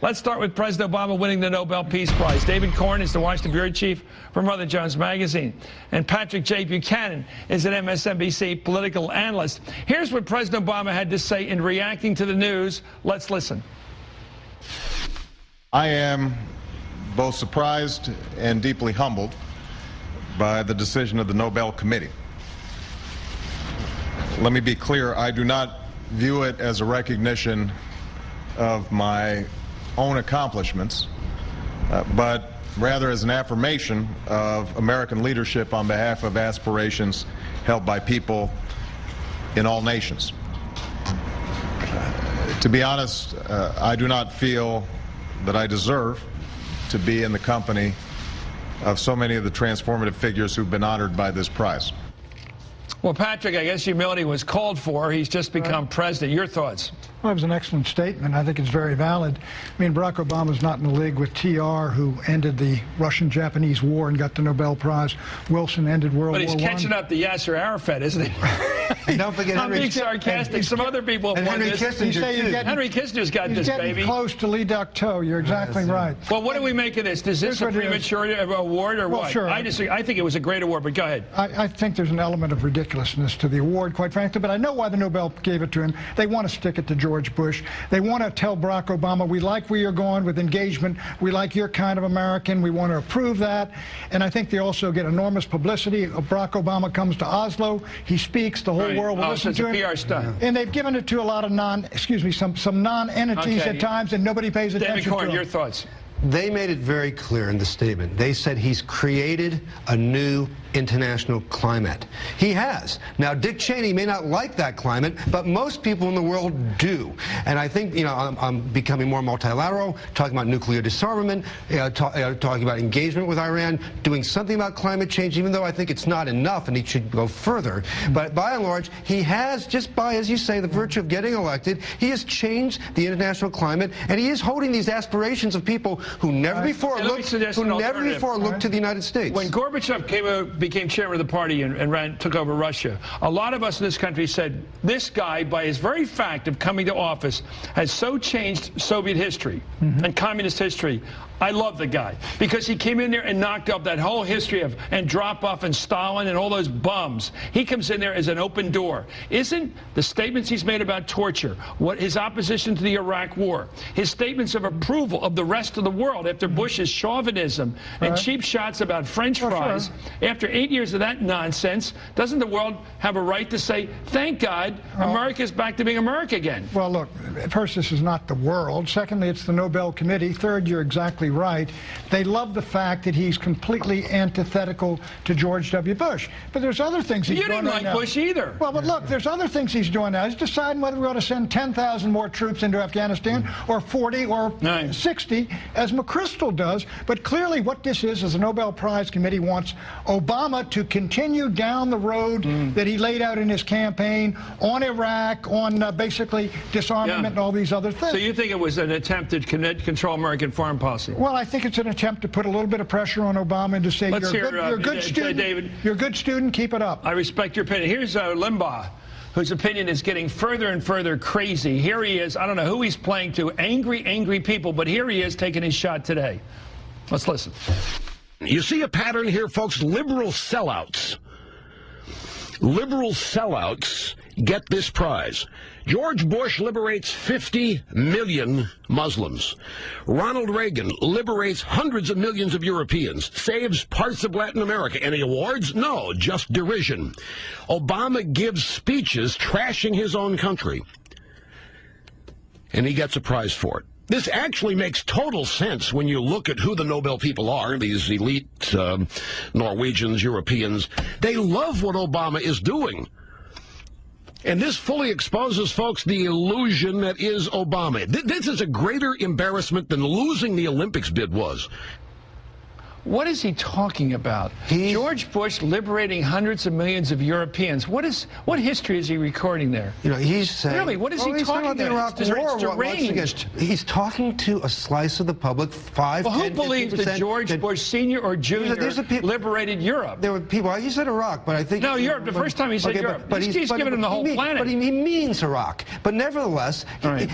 Let's start with President Obama winning the Nobel Peace Prize. David Corn is the Washington Bureau Chief for Mother Jones Magazine. And Patrick J. Buchanan is an MSNBC political analyst. Here's what President Obama had to say in reacting to the news. Let's listen. I am both surprised and deeply humbled by the decision of the Nobel Committee. Let me be clear, I do not view it as a recognition of my own accomplishments, but rather as an affirmation of American leadership on behalf of aspirations held by people in all nations. To be honest, I do not feel that I deserve to be in the company of so many of the transformative figures who've been honored by this prize. Well, Patrick, I guess humility was called for. He's just become president. Your thoughts? Well, it was an excellent statement. I think it's very valid. I mean, Barack Obama's not in the league with TR, who ended the Russian-Japanese War and got the Nobel Prize. Wilson ended World War I. But he's catching up to Yasser Arafat, isn't he? And don't forget I'm being sarcastic. Some other people have won Henry this. Kissinger, Henry Kissinger's got this, baby. He's getting close to Lee Ducteau. You're exactly right. Well, what do we make of this? Is this a premature award or what? Sure. I disagree. I think it was a great award, but go ahead. I think there's an element of ridiculousness to the award, quite frankly, but I know why the Nobel gave it to him. They want to stick it to George Bush. They want to tell Barack Obama, we like where you're going with engagement. We like your kind of American. We want to approve that. And I think they also get enormous publicity. Barack Obama comes to Oslo. He speaks. The whole world will listen to him. PR stunt. And they've given it to a lot of some non-entities at times, and nobody pays attention David Corn, to them. your thoughts? They made it very clear in the statement. They said he's created a new international climate. He has. Now, Dick Cheney may not like that climate, but most people in the world do. And I think, you know, I'm becoming more multilateral, talking about nuclear disarmament, talking about engagement with Iran, doing something about climate change, even though I think it's not enough and he should go further. But by and large, he has, just by, as you say, the virtue of getting elected, he has changed the international climate, and he is holding these aspirations of people who never before looked to the United States. When Gorbachev became chairman of the party and took over Russia, a lot of us in this country said, this guy, by his very fact of coming to office, has so changed Soviet history and communist history. I love the guy because he came in there and knocked up that whole history of Andropov and Stalin and all those bums. He comes in there as an open door. Isn't the statements he's made about torture, what his opposition to the Iraq War, his statements of approval of the rest of the world after Bush's chauvinism and cheap shots about French fries, after 8 years of that nonsense, doesn't the world have a right to say, thank God, America's back to being America again? Well, look, first, this is not the world. Secondly, it's the Nobel Committee. Third, you're exactly right. They love the fact that he's completely antithetical to George W. Bush. But there's other things he's doing right now. You didn't like Bush either. Well, but look, there's other things he's doing now. He's deciding whether we ought to send 10,000 more troops into Afghanistan or 40 or 60, as McChrystal does. But clearly what this is the Nobel Prize Committee wants Obama to continue down the road that he laid out in his campaign on Iraq, on basically disarmament and all these other things. So you think it was an attempt to control American foreign policy? Well, I think it's an attempt to put a little bit of pressure on Obama and to say, you're a good student, David. You're a good student, keep it up. I respect your opinion. Here's Limbaugh, whose opinion is getting further and further crazy. Here he is. I don't know who he's playing to. Angry people. But here he is taking his shot today. Let's listen. You see a pattern here, folks. Liberal sellouts get this prize. George Bush liberates 50 million Muslims. Ronald Reagan liberates hundreds of millions of Europeans, saves parts of Latin America. Any awards? No, just derision. Obama gives speeches trashing his own country, and he gets a prize for it. This actually makes total sense when you look at who the Nobel people are, these elite Norwegians, Europeans. They love what Obama is doing. And this fully exposes, folks, the illusion that is Obama. This is a greater embarrassment than losing the Olympics bid was. What is he talking about? George Bush liberating hundreds of millions of Europeans. What history is he recording there? You know, he's saying... Really, what is he talking about? The Iraq War, deranged. He's talking to a slice of the public, 5, well, 10, who believes that George Bush Sr. or Jr. liberated Europe? There were people... He said Iraq, but I think... No, Europe. The first time he said Europe. But he's giving him the whole planet. But he means Iraq. But nevertheless,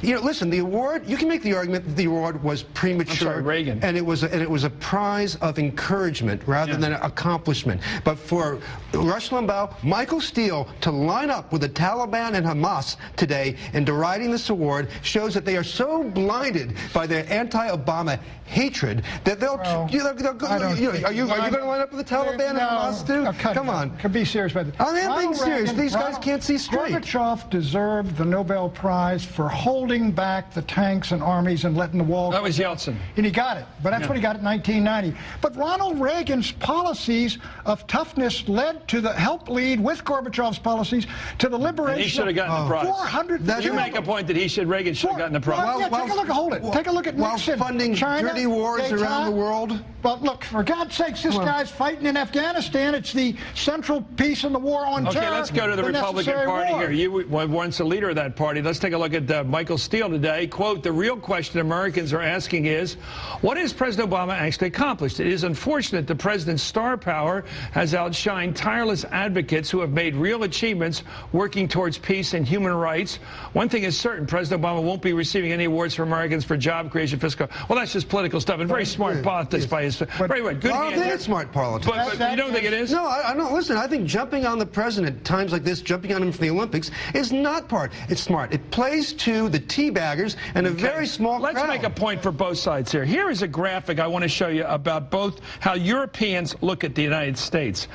you know, listen, the award, you can make the argument that the award was premature. I'm sorry, Reagan. And it was a prize of encouragement rather than accomplishment. But for Rush Limbaugh, Michael Steele to line up with the Taliban and Hamas today in deriding this award shows that they are so blinded by their anti-Obama hatred that they'll... are you going to line up with the Taliban and Hamas too? Come on. Be serious about it. I am being serious. These guys can't see straight. Gorbachev deserved the Nobel Prize for holding back the tanks and armies and letting the wall... That was Yeltsin. And he got it. But that's what he got in 1990. But Ronald Reagan's policies of toughness led to help lead with Gorbachev's policies to the liberation. And he should have gotten the prize. 400. You make a point that Reagan should have gotten the prize. Take a look. Hold it. Take a look at Nixon. While funding China, dirty wars around the world. But look, for God's sakes, this guy's fighting in Afghanistan. It's the central piece in the war on terror. Okay, let's go to the Republican Party here. You were once the leader of that party. Let's take a look at Michael Steele today. Quote, the real question Americans are asking is, what has President Obama actually accomplished? It is unfortunate the president's star power has outshined tireless advocates who have made real achievements working towards peace and human rights. One thing is certain, President Obama won't be receiving any awards for Americans for job creation, fiscal... Well, that's just political stuff and very smart politics by his... Very good. Good I don't think it's smart politics. But you don't think it is? No, I don't. Listen, I think jumping on the president at times like this, jumping on him for the Olympics, is not it's smart. It plays to the teabaggers and a very small crowd. Let's make a point for both sides here. Here is a graphic I want to show you about both how Europeans look at the United States.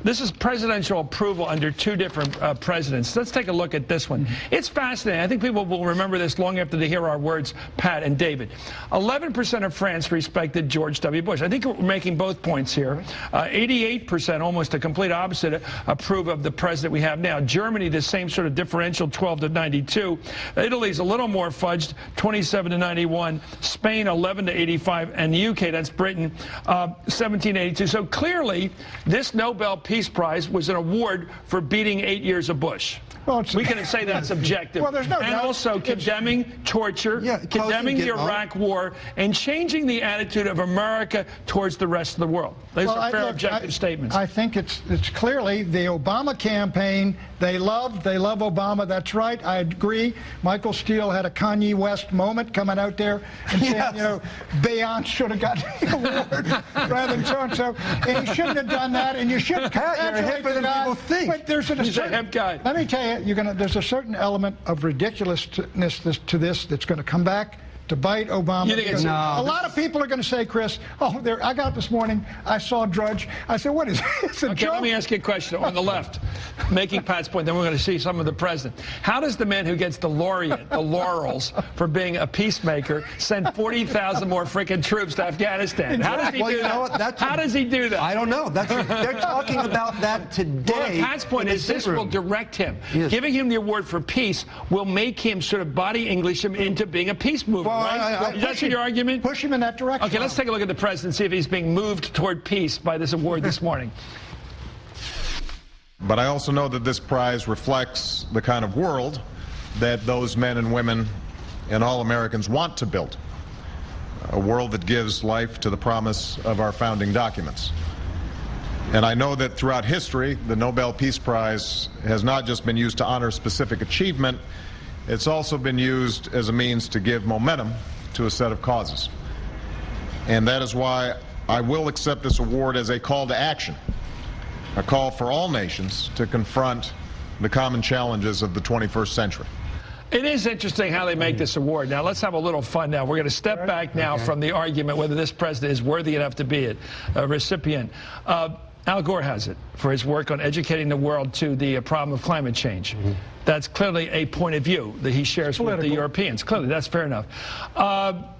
This is presidential approval under two different presidents. Let's take a look at this one. It's fascinating. I think people will remember this long after they hear our words, Pat and David. 11% of France respected George W. Bush. I think we're making both points here. 88%, almost a complete opposite, approve of the president we have now. Germany, the same sort of differential, 12 to 92. Italy's a little more fudged, 27 to 91. Spain, 11 to 85. And the UK, that's Britain, 17 to 82. So clearly, this Nobel Peace Prize was an award for beating 8 years of Bush. Well, we can say that's objective. Well, there's no doubt. Also condemning torture, condemning the Iraq War, and changing the attitude of America towards the rest of the world. Those are fair, objective statements. I think it's clearly the Obama campaign. They love Obama. That's right. I agree. Michael Steele had a Kanye West moment coming out there and saying, you know, Beyonce should have gotten the award rather than so-and-so. And he shouldn't have done that. And you shouldn't congratulate the guy. People think. But there's a certain, let me tell you, there's a certain element of ridiculousness to this that's going to come back to bite Obama. You think it's, a lot of people are going to say, Chris, I got up this morning, I saw Drudge. I said, what is it? It's a joke. Let me ask you a question on the left, making Pat's point, then we're going to see some of the president. How does the man who gets the laureate, the laurels, for being a peacemaker, send 40,000 more freaking troops to Afghanistan? How does he do that? How does he do that? I don't know. They're talking about that today. Well, Pat's point is this will direct him. Yes. Giving him the award for peace will make him sort of body English him into being a peace mover. Well, right? That's your argument? Push him in that direction. Okay, let's take a look at the president, see if he's being moved toward peace by this award this morning. But I also know that this prize reflects the kind of world that those men and women and all Americans want to build. A world that gives life to the promise of our founding documents. And I know that throughout history, the Nobel Peace Prize has not just been used to honor specific achievement, it's also been used as a means to give momentum to a set of causes. And that is why I will accept this award as a call to action, a call for all nations to confront the common challenges of the 21st century. It is interesting how they make this award. Now, let's have a little fun now. We're going to step back now from the argument whether this president is worthy enough to be a recipient. Al Gore has it for his work on educating the world to the problem of climate change. That's clearly a point of view that he shares with the Europeans. Clearly, that's fair enough.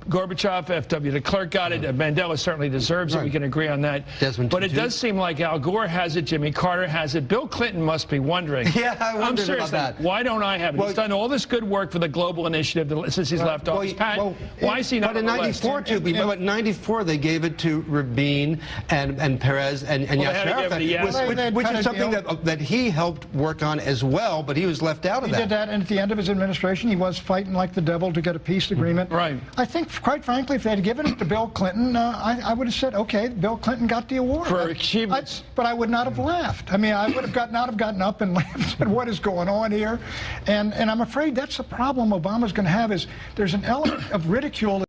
Gorbachev, FW de Klerk got it. Mandela certainly deserves it. We can agree on that. But it does seem like Al Gore has it, Jimmy Carter has it. Bill Clinton must be wondering. Yeah, I wondered about that. Why don't I have it? He's done all this good work for the global initiative since he's left office. Why is he not on the list? But in 94, they gave it to Rabin and Perez and Yasser Arafat, which is something that he helped work on as well, but he was left out of that. He did that, and at the end of his administration, he was fighting like the devil to get a peace agreement. Right. I think, quite frankly, if they had given it to Bill Clinton, I would have said, okay, Bill Clinton got the award. For achievements. But I would not have laughed. I mean, I would have not have gotten up and laughed and said, what is going on here? And I'm afraid that's the problem Obama's going to have, is there's an element of ridicule